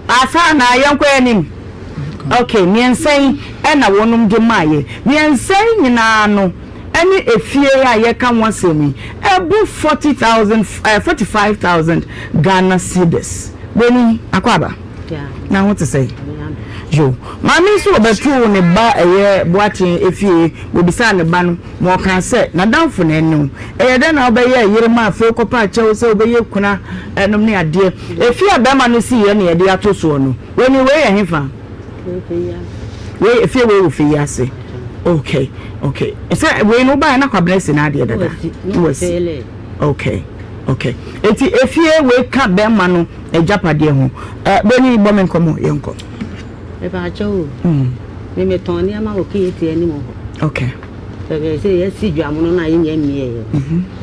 asa na yanko ya ni okay miensen na wonum de maye miensen nyina no any efie ya ye ka wonsemi ebu 45,000 Ghana cedis beni akwaba na what to say jo mami so betu ne ba eye boatin efie obisa ne ba no mo kan se na danfo na enu eye de na obeye yire ma fe kopa che wo se obeye kuna enom ne ade efie be ma no si ye ne ye de atoso no weni we ye hefa we if you will feel yes okay so we no buy na kwabless na de dada okay enti if you we ka be ma no ejapade ho beni bo men komo yenko e ba cho me ton ni ama okay ti ani mo okay bebe say yes si dwa mo no na yen mie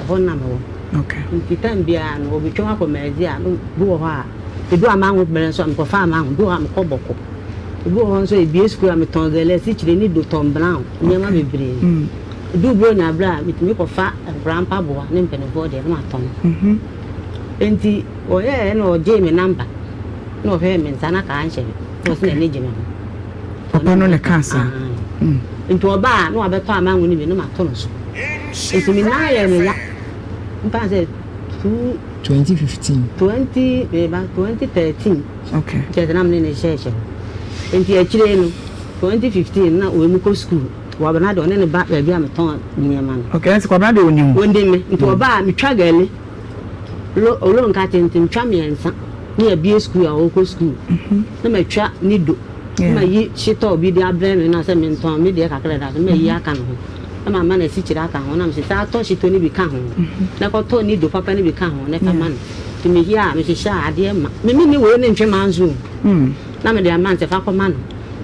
ho na mo okay nti tan bia no obi twa ko mezi a no bu ho a edu ama ho bere so am ko fa ama ho du am ko boko ebu ho so ebi school am ton gele si chire ni do ton brown nyama bebre du bro na bra mitimi ko fa grandpa boa ne mpene bo de no aton enti oye no je me number no he me nsana ka anche no se ne je me papa no le cancer enti oba no abeto ama ho ni me no mato no so enti me na ye me ya mpa se 2013 okay je na me ne sheshe enti akire no 2015 na o mu ko school wa bana do ne ba bia me ton nyema no okay nti kwa bana de onim wonde me nti oba me twa gale lo nka tentim twa me ensa ne ya bia school a o ko school na me twa ni do ma yi shito obi de abre me na se me ton me de kakra da me yi aka no na mama na si kira aka ho na me se ta to shito ni bi ka ho na ko to ni do papa ni bi ka ho na fa man ti me ya me sha ade ma me ni we ne ntwe manzo na me de amante fa ko man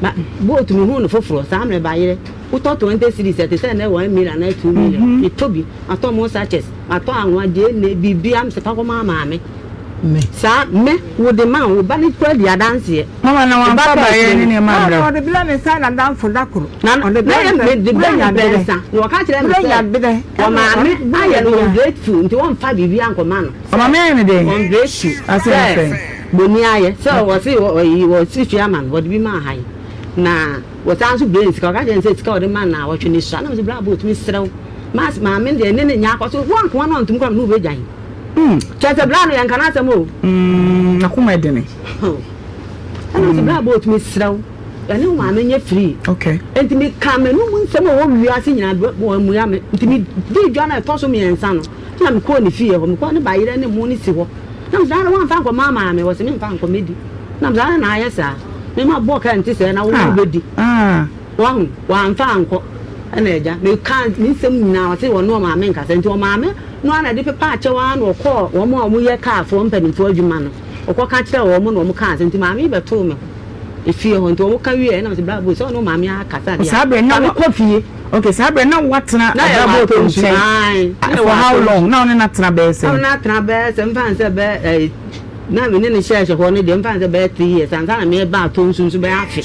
ba bo tu me hu no foforo sa me ba yire uto 20 series at say na 1 million na 2 million it tobi ato mo sachets ato anwa de na bibia me fa ko mama me sa me wo de man wo ba ni kwa dia dance mama na wan fa ba ye ni ma bra o de bla me sa na dan for dakuro o de bla me de bla ya be sa wo ka kire me say wo ma me aye no grateful nti won fa bibia anko man mama me ni de on grateful ase boni aye so wo si wo si fiaman wo de bi ma hai na wo san so brains ka je say sika wo de man na wo twini so na me bra bo tumi srew mas ma me de ne nya akoso won ko na ntum kwa no be jan chete bra no yan kana samo akuma de ne ana se bra bo tumi srew ene wo ma me nya free okay enti me ka me no mun samo wo wi ase nyina bo mu ya me enti me di dwa na to so me ensa no na me ko ne fie ho me ko ne ba yire ne mu ni si ho na me dara wan fa ko mama me wo se me fa ko medi na me dara na ayesa me ma bo ka nti se na wo bedi wan fa anko ana eja me kan ni sem nyina wo se wo no ma me nka se nti wo ma me no ana de pepa ache wa no ko wo mo ye ka afo mpanimfo adwuma no okọ ka kire wo mo no mo ka se nti ma me be to me efie ho nti wo ka wie na me se bra bo so no ma me akasa dia sabre na ko fie okay sabre na watna ababo to nchen for how long na na tna be se na tna be se mfa se be na me ne share ho ne de mfa se be 3 years anza na me ba to nsunsu be afi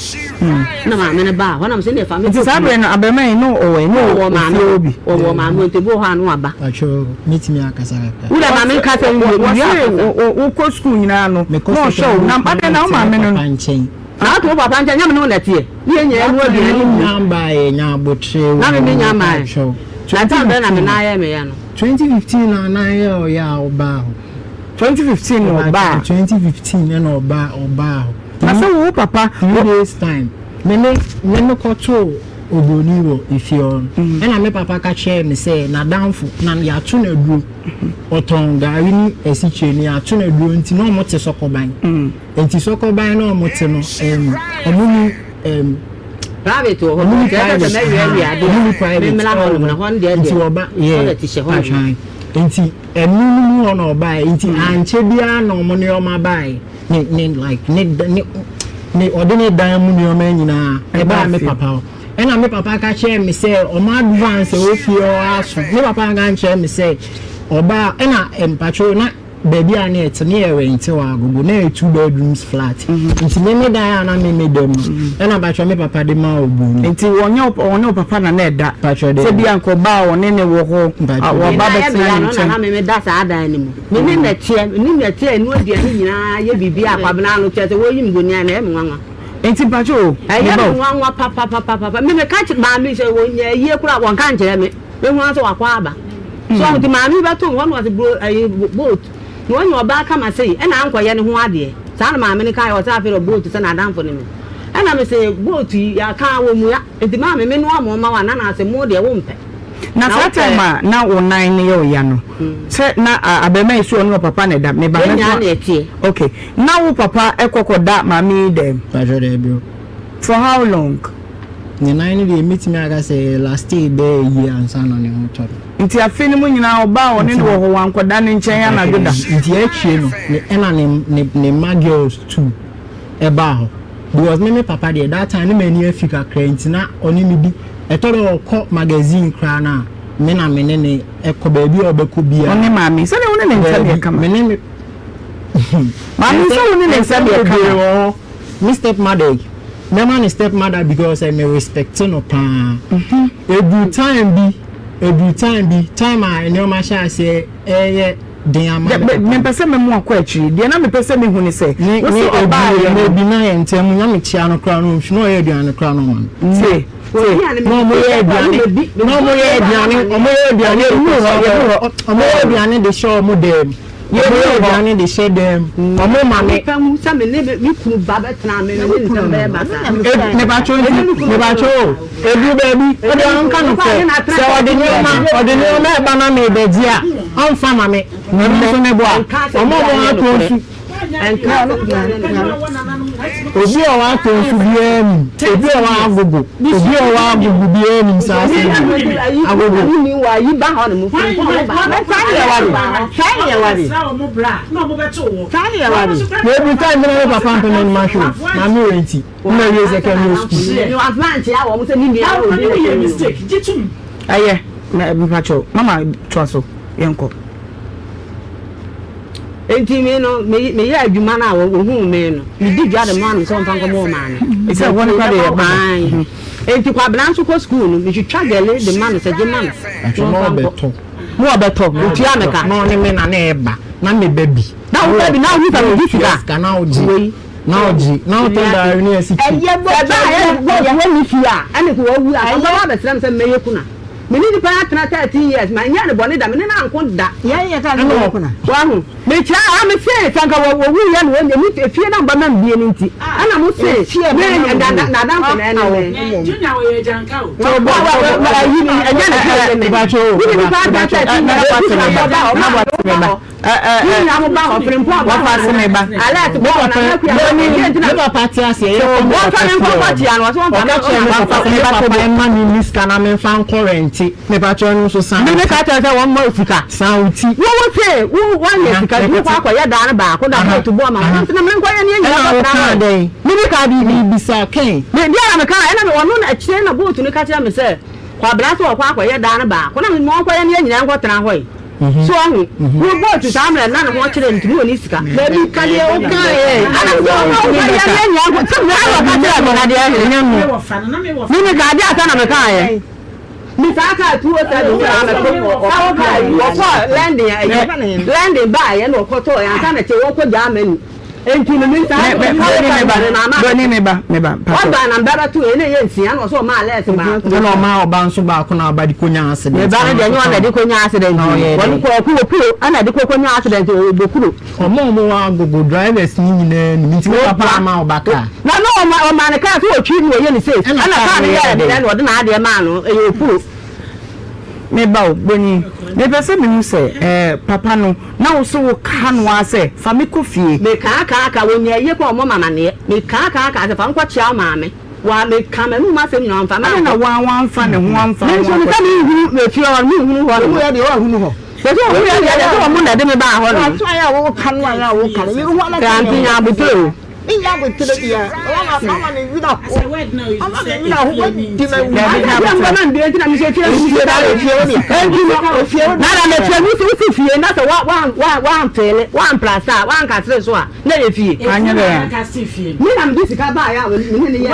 na ma me ne ba ho na me se ne fa me sabre na abema no owe no wo ma no obi wo ma no ntebu ho anu aba acho mitimi akasa ka ula ma me ka se wo ko school nyina no no show na ade na ma me no na to papa nja nyam no letie ni nya enu obi ni nyamba e nya botre na me nya ma na ta be na me na ya me ya no 2015 na ya o ya oba 2015 no ba 2015 na oba na so wo papa 3 days time me ko to oboni wo ifio na me papa ka che me say na danfo na ya to na duro oton gari ni esiche ni ya to na duro nti no mo te sokoban enti sokoban no mo te no omuni private ho mo te ta me wi ade me mla ho na ho de enti oba ye enti enu no oba enti anche bia no mo ne o ma bai ni like ni ordinary dan mu ni o ma nyina e ba me papa ena me papa ka share me say o ma advance o fi o aso me papa ga share me say oba ena empacho na baby ani ete ne ewe nti wa agogo na 2 bedrooms flat nti me dan na me dem ena bacho me papa de ma obu nti wonye papa na na eda se bia nko ba wo ne ne wo ho wo ba betina nche na me da sa adan ni mu me ne tie enu odi ani nyina ye bibia akwabena no chete wo yim goni na e nwanwa enti pacho aye nwanwa papa me ka chi ma mi se wo nya ye kura won kan kire me nwanwa so wakwa aba so nti ma mi ba to won was boat no onye oba ka ma sei e na ankoye ne ho ade sa na ma me ne kai o sa fe boat se na danfo ne me e na me se boat ya ka wo mu ya enti ma me no amo ma wa na na se mo de wo mpe na satema na wo nine ne yo ya no se na abema isu onu papa ne da me ba na etie okay na wo papa ekokoda mami dem pajo de bio for how long ne nan dey meet me aga say last day there year ansa no ne ho toro nti afi ni mu nyina oba one ne wo ho wankoda ne nchen ya na doda nti achie no ne ne ma girls too eba ho because me papa there that time ne mani afika krant na oni mi bi etoro ko magazine kra na me na me ne ekọ ba bi obekọ bia oni mami so ne wona ne ntam ya kama me ne mami so wona ne ntam ya kama me stepmother me man stepmother because I me respect no pa every time I know my share say den ama me pese me mu akọ akiri de na me pese me hu ni say wo so oba ya na bi na ye ntem nya me chia no kra no mfi no ye aduane kra no man see no mo ye aduane de show mo dem ye aduane de share dem omo mame famu sa me ne me kunu baba tena me ne ntem be ba sa ne ba cho edu baby o de an kan ko se o de ni o me ba na me be dia on fa mame ne so ne bo a omo bo atonsu enka no obi o wa atonsu biam obi o wa agogo biam sa se agogo ni wa yi ba ho ne mu fun ko ba sai ya wari sa mo bra na mo beto wo every time me papa pay me ma show na me renti na ye secondary school you advance ya wo mo se ni ni ya wo ni mistake jitum aye na bi pacho mama twaso yenko enti me no me ya adwuma na wo hu me no me di dwa de man so mfa nko ma no ise won kwa de ban enti kwa branch ko school no me twitwa gele de man se je man mo obeto otu ameka no ne me na na eba na me baby na wo baby na wo fa me di fika na oji na o to da ni asiki eye bo ya wo ni fia ane ko wu a so wa be sram se me yekuna me ni pa atena 13 years ma nya ne bone da me na anko da ye ka ne yekuna wa hu me cha me se tanka wo wu ye no me fie na ba man bie ni nti ana mo se me na dan ko na ne junior wo ye janka o to bo wa yi ni anya na ne ba cho ni pa da 13 na ba se me ba ni na mo ba ho fere mpo ba fa se me ba ala to bo na ku ya ni ba party ase ye ko bo fa me ko party an so ba ka che me papa me papa ma ni miska na me fan current me ba cho no so san me ka tell say won ma ofika sauti wo se wo wan ye fika ni kwa ya da na ba ko da to bo ma na me ko ya ni ya na dey me ka bi bisa ken me dia na me ka na me wono na akire na boat ni ka tell me say kwa bra so kwa ya da na ba ko na me mo ko ya ni nyina nko tena hoi so ahu wo boat samre na ho kire ntimi oni sika baby kale o kan ana so no ya ni nya ko tena ka tell me na dia nya me wo fa na me wo ni ka dia ta na me ka ye mi saka tuwo ta ni na ko awo ka wo ko landing ba ye no ko to ya ta na che wo ko ja menu enti ni mi ta me ba wa ba na mbara tu ene ye nsia no so ma let ba no ma oba nso ba ko na ba di konya accident me ba na de nyo na di konya accident won ko ku ana di konya accident o dokuro omo wa gogo drivers ni nyina ni mi papa ma oba ka na no o ma ne ka so o twi ni ye ni safe ana ka ni ya de na o de na ade ma no e yo puro me ba o boni me pese me hu se papa no na wo so wo ka no ase fa me ko fie me ka wo nya ye ko mo mama ne me ka se fa nko chia ma me wa me ka me mu ma se nyo fa ma na wa fa ne ho amfa me so me ka me hu me fie o me hu ho wo ya de wa hu no ho so wo ya de ko mo na de me ba ho no so ya wo kan wa ya wo kan ye wo na ka ntinya buto ni ya go tire dia mama ni wi na as a word now you say ni na ho di na wi na ba bi ntina mi se fie da le fie o ni na me fie mi se fie na so wa fele wa plasta wa ka tre so a na ye fie anya be ka si fie mi na mi sika ba ya mi ni ye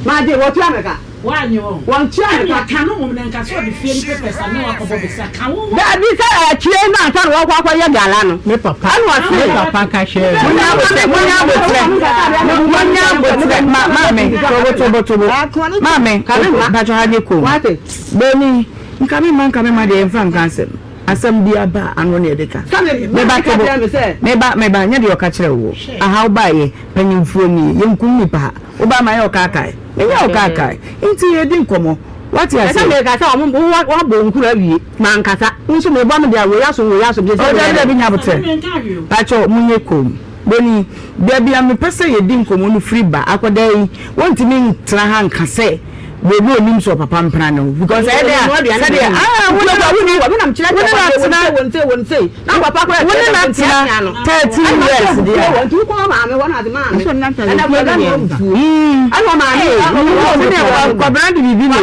ma de wo tu ameka wa nyo won tu ameka ka no mo na nka so de fie ni papers na wa ko bo bisa ka wo da bi sa chie na ta wo kwa ye gala no me papa anu wa me papa ka share mame bacho ha nye ko boni nka me ma de mfa nkanse asam bia ba anu ne edeka me ba nya de oka kire wo aha oba ye panyimfo ni yenkum ni pa oba ma ye oka kai me ye oka kai nti ye di nkomo what you say me ka sa omo wa bo nkuru awie ma nkasa nso me bo me de awo ya so bi o da bi nya bote bacho munye ko boni bia me pese ye di nkomo no free ba akoda yi wontimi ntra ha nkase we go nim so papa mpra no because I dey we am say na papa ko 13 years there want to come ma me one at man so na tell you brand bibi na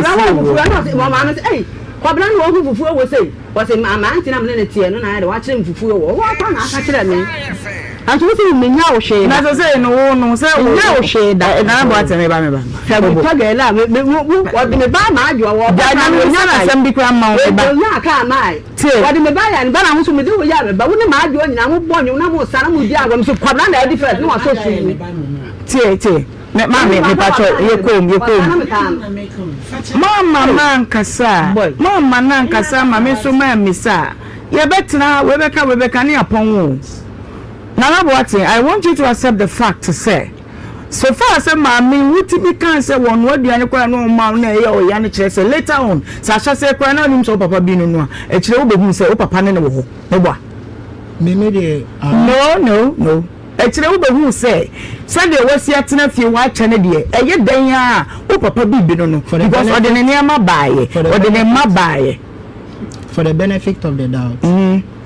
say kwabran wo hu fufu wo say was ma antina me ne tie no na wa kire mfufu wo kwa na aka kire me antu wo say me nya wo hwe na so say no wo no say wo nya wo hwe da na bo ateme ba me ba fa ga la me wo de me ba ma adwo wo da na me nya na sam bi kwa ma wo ba nya ka mai wo de me ba ya ne ba na ho so me de wo ya me ba wo ne ma adwo nyina mo bo nyu na mo sara mo di agwa so kwabran da different no wa so su tie Mama, me pacho, you come. Mama nankasa, mama so misa. You better we ni upon wo. Now what I want you to accept the fact to say. So far as mommy, what be can say one word you no ma na e o ya ne kire say later on. Sasha say kwa na nim so papa bi no a. E kire wo be hu say o papa ne wo ho. Me boa. Me de No. Actually, we be say Sunday was here tena fie wa chane de eye dan a o papa bi no because ordinary ma buy for the benefit of the doubt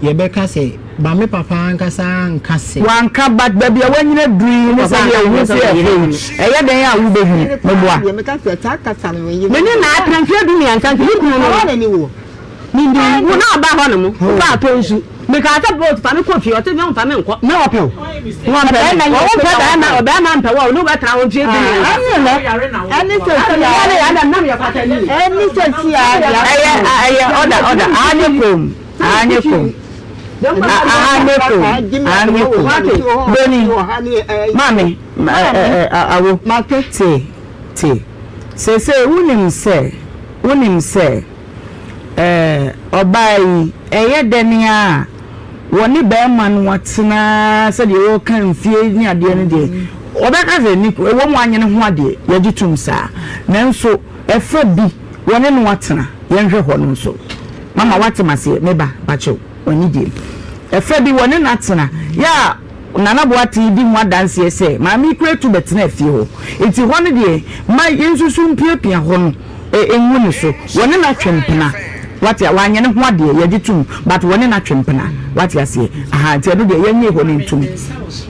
ye be ka say ba me papa ankasa nkase wanka but baby wanyina dream no say ye hu say eye dan a wo be hu me boa ye me ka say ta kasa me ye me ni na atranfie du mi ansa ni kunu no wa ni wo ni ndi wo na ba ho no mo ba to nsu me ka ta boat fa me kofi o te me fa me nko me wo pe o won pe na wo pe da na o ba ma mpa wo no ba tra wo fie bi ani so si ya ada nam ya kwata ni ani so si ya aye order anikum Boni mami awo market say unim say obai eye denia woni be man watena se de wo kan fie ni ade ne de obeka ze ni wo mu anye ne ho ade ye gitum sa nanso efa bi woni no watena ye nhwe ho no so mama watema se meba bacho oni di efa bi woni natena ya nana boati di mu adanse se mama ikure tu betena fie ho enti ho ne de ma yensusu mpiapia ho no enwu ne so woni na twempena wati wanye ne ho ade ye gitum but woni na twempena wati ase aha ti ado de ye nye ho ne ntum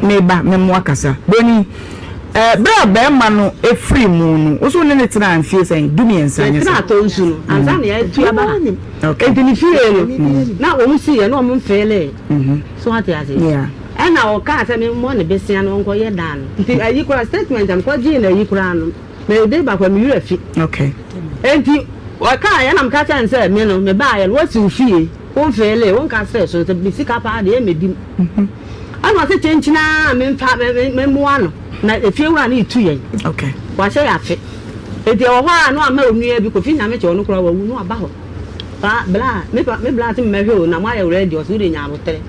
meba memo akasa boni bra ma no efri mu no oso ne tena anfie sen dumi ensanye tena atonsu no anza na ya tu aba okay ntini fie no na wo si ye no mo mfele so wati ase yeah na o ka ase me mo ne besia no nko ye dan nti ayi kura statement am ko ji na ayi kura no me de ba kwa mi yura fi okay enti o ka ya na mka chan se me no me ba ye wo si fie wo mfele wo nka se so te bisika pa de me dim ana se chenchina me mfa me mo ano na efie wura na itu yen okay wa se ya fe enti o hwa no ama onua bi ko fi nya me che onu kura wa wu no aba ho ba bla me bla ti me hwe o na ma ya ready o so de nya abotere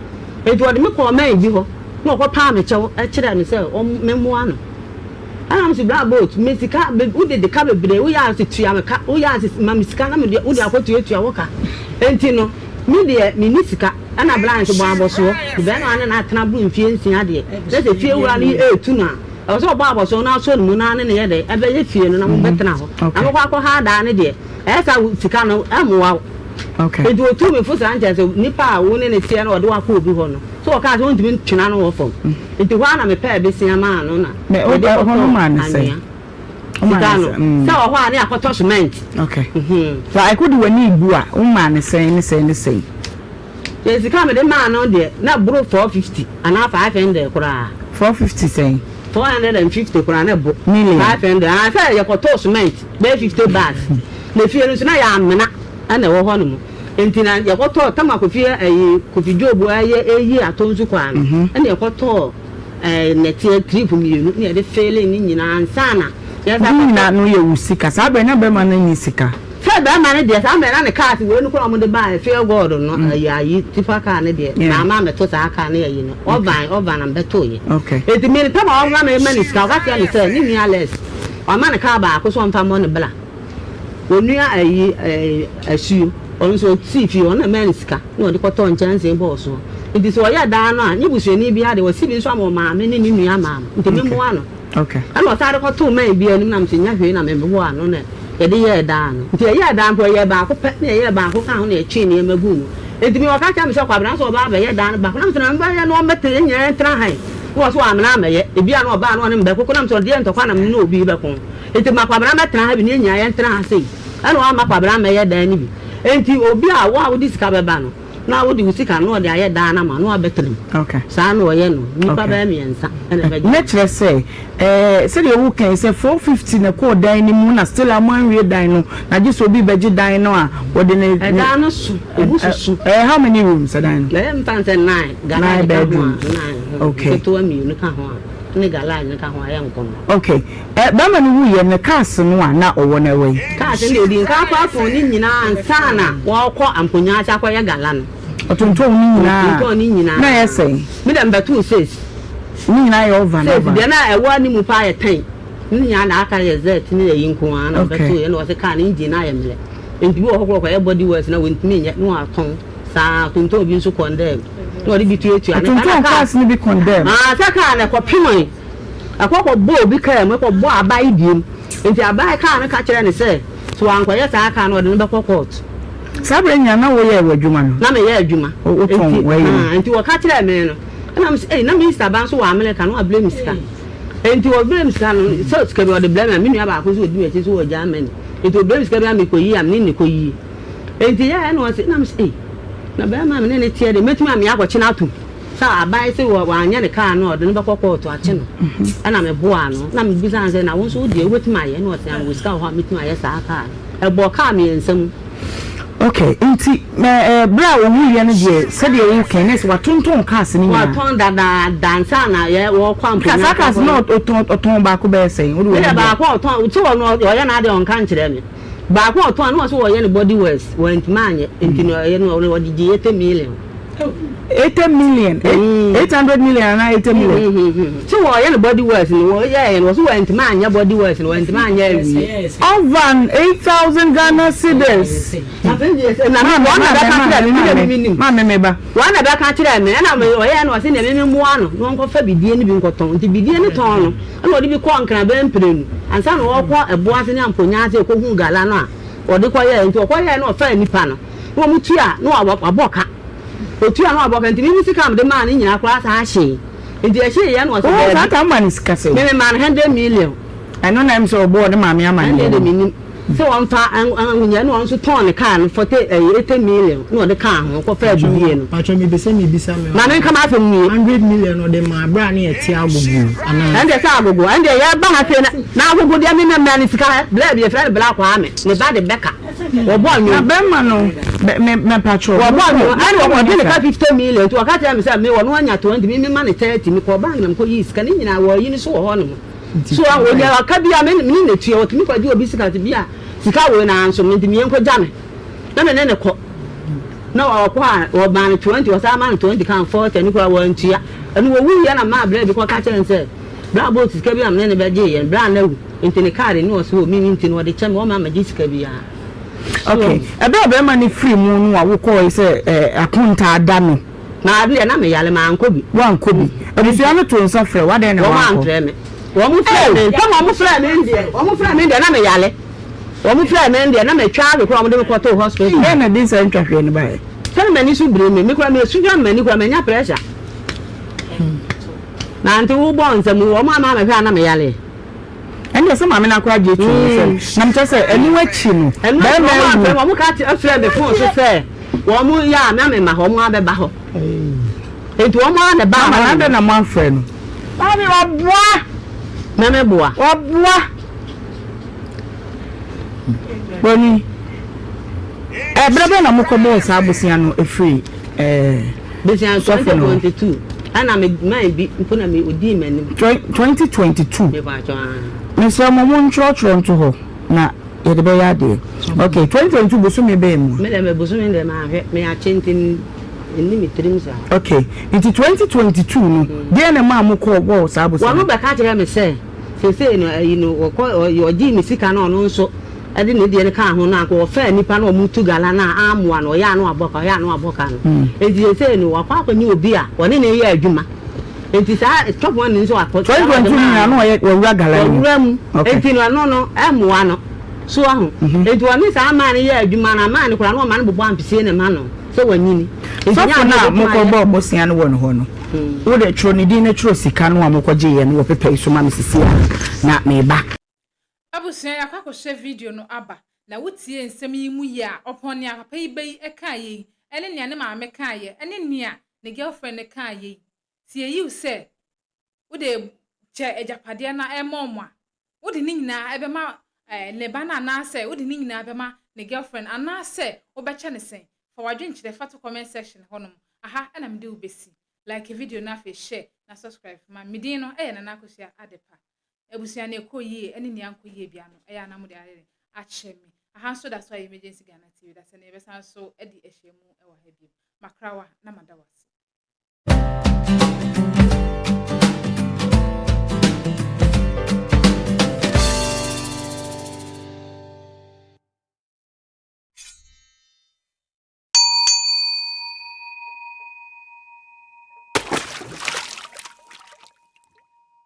enti o de me ko man bi ho no ko pa me che e kire me se o me mo ano ana so bla boat me sika u de ka bebre u ya se tua me ka u ya se ma me sika na me u de akotu etua wo ka enti no me de me ni sika ana bla nso bo aboso de be no ane na atena bru mfie nsia de na se fie wura ni etu na o so bo aboso na so mu na ne ye de ebe ye fie no na mo betena ho na mo kwa ha da ne de e sa sika no amoa okay edu otu me fu san jase nipa a wo ne ne tie na o de wa ko obi ho no so o ka so ntimi twena no wo fom enti ho na me pa be sia ma no na me o de ho no man say so ho ani akoto cement okay so I could wani bu a o man say ni say yes ka me de ma no de na bro 450 ana 500 kura 450 say 450 kura na bo million 500 ana say yakoto cement be 50 baht na fie no so na ya amena ana wo ho no mu entina yakoto tama ko fie kofi jobu eyi atonsu kwa no ana yakoto netie trip mienu na de failing ni nyina ansana ya za na no ye usika sa be na be ma na ni sika fe be ma ne de sa me na ne car we nu ko mo de ba fie god no ayi tifa car ne de na ma me to sa car ne yi no ovan na be to ye okay eti me tama o ma me mani sika ka tia ni se ni mi ales o ma ne car ba ko so mfa mo ne bla onua ayi asuo on so tifi on na man sika no de koto nchanse bo so nti so ya da no a nyibusuani bia de wasi bi so am ma me ni nua ma nti me mo ano okay ana o sare koto man bia ni na mse nya hwe na me bo ano na ye de ye dan nti ye dan po ye ba ko pe na ye ba ko ka ho na e twi ne magu mu nti mi waka cha me se kwabra so ba ye dan ba ko na mtena ba ye no mete nya entra han wo so amna ma ye ebi a no ba no ne mbe ko na mso de ntokwa na me no obi be ko nti makwabra metra ha bi ne nya entra ha sei ana wa makwabra me ye dan ni bi nti obi a wa wo disika be ba no na wo di usika no de aye dan na ma no abetrim okay sa no ye no nipa ba mi ensa ene be me kire say say the who can say 450 na ko dan ni mu na still amon we dan no na just obi beji dan no a wo de ne dan no su ebususu how many rooms dan le mpan say 9 gala bedrooms 9 okay to ami no ka ho ne gala ne ka ho aye nko no okay ba ma no wu ye ne cars no a na owo na we cars ne odi nka kwa fo ni nyina ansa na wo kọ amponya acha kwa ye gala no otonto ni nyina na ye say me dem betu says ni nyina ye over na ba de na ewa ni mu pa ye 10 ni nyina na aka ye z ni ye yinko ana betu ye no se ka ni engine na ye mle enti bi wo hokro ye body works na wentimi nye no aton sa tonto obi nso condemn no di bitu etu ana tonto cars ni bi condemn sa ka na ko pimon akoko bo obi ka mo ko bo abai biem enti abai ka na ka kire ne se so anko ye sa ka na de be court sabre nya na wo ye adwuma no na me ye adwuma enti wo ka kire me no na me say na me Instagram so wa America no blame sika enti wo blame sika no so sika be o de blame me nua ba ko so odi me ti so wo Germany enti wo blame sika be me ko yi am ni ko yi enti ya na wo say na me say na ba ma me ne tie de metumi am ya ko kina atum sa abai say wo anya ne car no de no be court a che no ana me boa no na me bisa say na wo so de wetumi aye no say am wo sika ho metumi aye sa car e bo car me ensam okay nti bra wo hu ye no de se de wo kenes wa tonton cars ni wa ton da dansa na ye wo kwampo na cars no oton ba ko be say wo ba ko oton ti wo no ye na de on kan kire me ba ko oton no so wo ye ne body wash wo ntimanye enti no ye no wo di 80 million 80 million 800 million na 80 million so wo ye ne body wash ni wo ye no so wo ntimanye body wash ni wo ntimanye wi over 8,000 Ghana cedis na me wana ba ka kire me ni ma me ba wana ba ka kire me na me wo ye no se ne me mu ano no nko fa bidie ni bi nkoton nti bidie ni ton no na odi bi ko nkran ba mprenu ansa no wo ko ebo ase ni amponya ase ko hu gala no a odi ko ye nti ko ye no fa nipa no wo mutu a no aboka otu a no aboka nti bi sika am de man ni nyina kura sa ahye nti ahye ye no so be that man is kase me man 100 million I know na am so board ma me ama ni so on fa anya no on so ton ne car no 80 million no de car ho ko fa bidie no pacho mi bisa me na me kama fa mu 100 million no de ma bra na e ti agogo ana ande sa agogo ande ya ba ha fe na agogo de me na ni sika bla bi friend bla kwa ame ne ba de beka wo bo anyo na be ma no me pacho wo bo anyo ande wo de ka 50 million to ka tell me say me wo no anya 20 me ma ne 30 me ko bank na ko yi sika ni nyina wo yi ni so ho no so wo nya ka bia me ni na tuo to me kwa di obi sika te bia sika wo na anso me ndimi enko jame na me ne ko na wo kwa wo ban 20 wo sa man 20 kan 40 ni kwa wo ntua anu wo wu ya na ma bra bi ko ka chen se bra bo sika bia me ne be je ye bra na wu intini card ni wo so mi intini wo de chem wo ma ma je sika bia okay ebe ma ni free mu nu a wo ko se akunta ada no na ade na me yale ma anko bi wa anko bi ebusua no to nsa frɛ wa den na wa anko wo mu frɛ me to mo mu frɛ me ndie wo mu frɛ me ndie na me yale wo mu frɛ me ndie na me twa be ko mo de me ko to hospital e na din sa ntwahwe ne bae tell me ni su bre me ko me su dwa me ni ko me nya pressure na anti wo bo nsam wo ma ma me hwa na me yale ende se ma me na kwa je tu se na mte se eni wachi no be wo mu ka frɛ me phone so se wo mu ya me ma ho mu abeba ho enti wo mu na ba ma na mo afrɛ no ba mi oboa na me boa oboa boni brebe na mo ko bo sa abusia no efri besian 2022 ana me mai bi mpona me odi manim 2022 me ba cho me so mo mo nchoro nto ho na ye de be ya de okay 2022 bosu me be mu me le me bosu me de ma hwe me a chentin ni mi trim sa okay into 2022 no de na ma mo ko bo sa abusia wo no be ka kire me se no you know ko yo ji mi sika no no nso ade ne de ne ka ho na ko fa nipa na o mutu gala na amoa no ya no aboka no enti se no wa kwa ni obi a woni ne ye adwuma enti sa top one nso akọ 2022 na no ye wura gala ni enti no amoa no so ahu edu oni sa man ye adwuma na man kura no man bobo ampese ne ma no so wanyini so for na mokọ bosia no won ho no wo de tro ni din na tro sika no amokọje ye no wo pepe so ma mesisi na meba abusia yakwa ko share video no aba na wotie nsem yi mu ya opon ya papa yi bei eka ye ene nia ne ma me ka ye ene nia ne girlfriend ne ka ye tie yi se wo de che ejapade na emomwa wo de ni nyina ebe ma ne bana na se wo de ni nyina ebe ma ne girlfriend ana se wo be che ne sen for wadwen chire fa to comment section honom aha ena me de wo besi like video na fe share na subscribe ma midin no na na akosia adepa ebusia na ekoyie ene nia nkoyie bia no na mo de ache me aha so that's why emergency Ghana TV that's na ebesa so edi ehyemu e wa ha bi makrawa na madawase